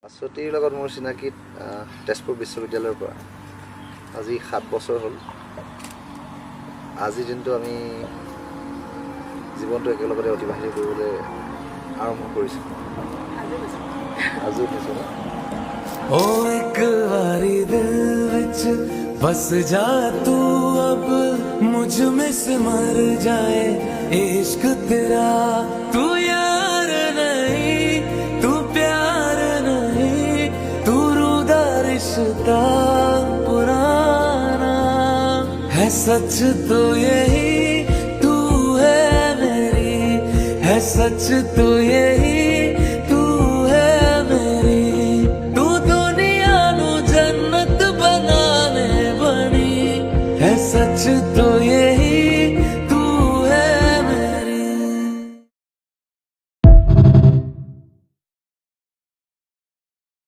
ভাস্বতীৰ লগত মোৰ চিনাকি তেজপুৰ বিশ্ববিদ্যালয়ৰ পৰা আজি 7 বছৰ হ'ল। আজি দিনটো আমি জীৱনটো একেলগতে অতিবাহিত কৰিবলৈ আৰম্ভ কৰিছোঁ। আজি উঠিছোঁ না ओ एक बारी दिल विच बस जा तू अब मुझ में सिमर जाए इश्क तेरा तू यार नहीं तू प्यार नहीं तू रूदा रिश्ता पुराना है सच तो यही तू है मेरी है सच तो यही